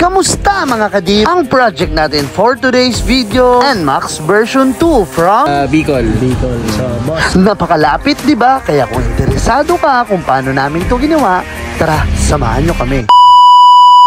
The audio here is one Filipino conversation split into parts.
Kamusta mga kadip? Ang project natin for today's video, NMAX version 2 from Bicol. So, boss, napakalapit, di ba? Kaya kung interesado ka kung paano namin to ginawa, tara, samahan nyo kami.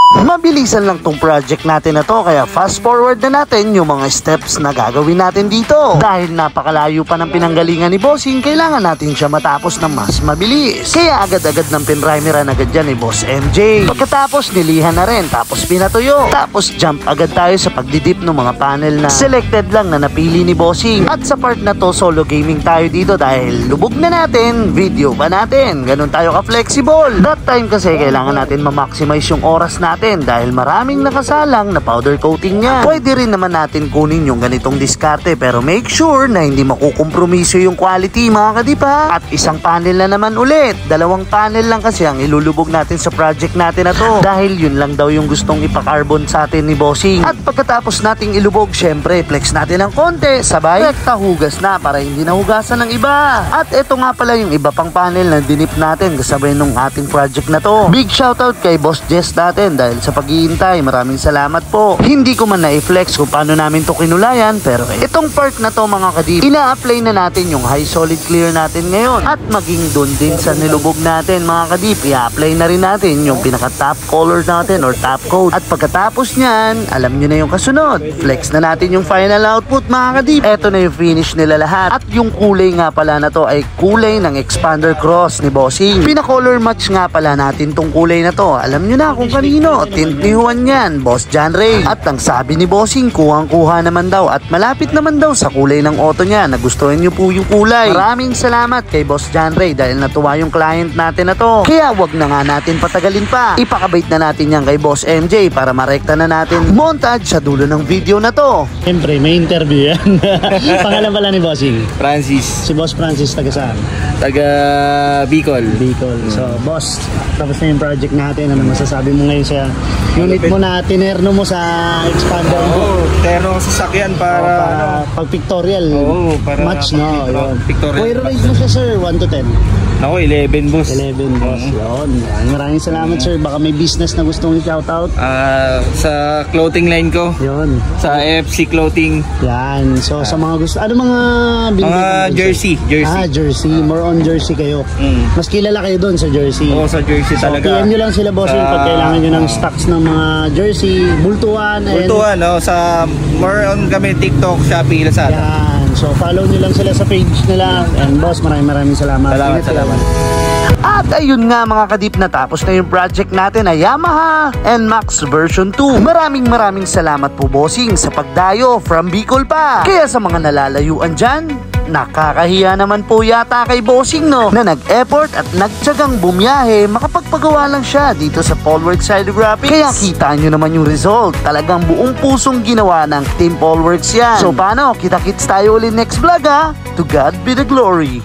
Mabilisan lang tong project natin na to, kaya fast forward na natin yung mga steps na gagawin natin dito. Dahil napakalayo pa ng pinanggalingan ni Bossing, kailangan natin siya matapos ng mas mabilis. Kaya agad-agad ng pinrimeran agad dyan ni Boss MJ. Pagkatapos nilihan na rin, tapos pinatuyo. Tapos jump agad tayo sa pagdidip ng mga panel na selected lang na napili ni Bossing. At sa part na to, solo gaming tayo dito dahil lubog na natin, video pa natin. Ganun tayo ka-flexible. That time kasi kailangan natin ma-maximize yung oras natin dahil maraming nakasalang na powder coating niya. Pwede rin naman natin kunin yung ganitong diskarte pero make sure na hindi makukompromiso yung quality mga kadipa. At isang panel na naman ulit. 2 panel lang kasi ang ilulubog natin sa project natin na to dahil yun lang daw yung gustong ipakarbon sa atin ni Bossing. At pagkatapos nating ilubog, syempre flex natin ng konti, sabay rekta hugas na para hindi nahugasan ng iba. At ito nga pala yung iba pang panel na dinip natin kasabay nung ating project na to. Big shoutout kay Boss Jess natin dahil sa pag-iintay, maraming salamat po. Hindi ko man na-flex kung paano namin to kinulayan, pero itong part na to mga kadip, ina-apply na natin yung high solid clear natin ngayon. At maging dun din sa nilubog natin mga kadip, i-apply na rin natin yung pinaka top color natin or top coat. At pagkatapos nyan, alam nyo na yung kasunod, flex na natin yung final output mga kadip. Eto na yung finish nila lahat. At yung kulay nga pala na to ay kulay ng expander cross ni Bossing. Pina-color match nga pala natin tong kulay na to. Alam nyo na kung kanino, tint ni Juan yan, Boss John Ray. At ang sabi ni Bossing, kuhang-kuha naman daw at malapit naman daw sa kulay ng auto niya. Nagustuhan nyo po yung kulay. Maraming salamat kay Boss John Ray dahil natuwa yung client natin na to. Kaya wag na nga natin patagalin pa. Ipakabait na natin yan kay Boss MJ para marekta na natin montage sa dulo ng video na to. siyempre may interview yan. Pangalan pala ni Bossing? Francis. Si Boss Francis, taga saan? Taga Bicol. So, boss, tapos na yung project natin. Ano masasabi mo ngayon sa unit mo na tinerno mo sa expander mo? Terno sa sasakyan para pag pictorial para match, no? Yun. Pictorial. Kung i-rate mo siya, sir, 1 to 10? Ako, 11 boss. 11, boss. Yun. Maraming salamat, sir. Baka may business na gustong i-shoutout. Sa clothing line ko. Yun. Sa FC Clothing. Yan. So, sa mga gusto, ano mga Mga jersey. Jersey. More on jersey kayo. Mas kilala kayo doon sa jersey. Oo, sa jersey So, talaga. PM nyo lang sila, bossing, pag kailangan nyo ng stocks ng mga jersey, bultuan. Bultuan, sa more on kami TikTok, Shopee, Lazada. Yan. So, follow nyo lang sila sa page nila. And boss, maraming salamat. Salamat. At ayun nga mga kadip, natapos na yung project natin na Yamaha NMAX version 2. Maraming salamat po Bossing sa pagdayo from Bicol pa. Kaya sa mga nalalayuan dyan, nakakahiya naman po yata kay Bossing, no? Na nag-effort at nagtsagang bumiyahe, makapagpagawa lang siya dito sa Polworks Hydrographics. Kaya kita nyo naman yung result. Talagang buong pusong ginawa ng Team Polworks yan. So paano? Kita-kits tayo ulit next vlog ha? To God be the glory.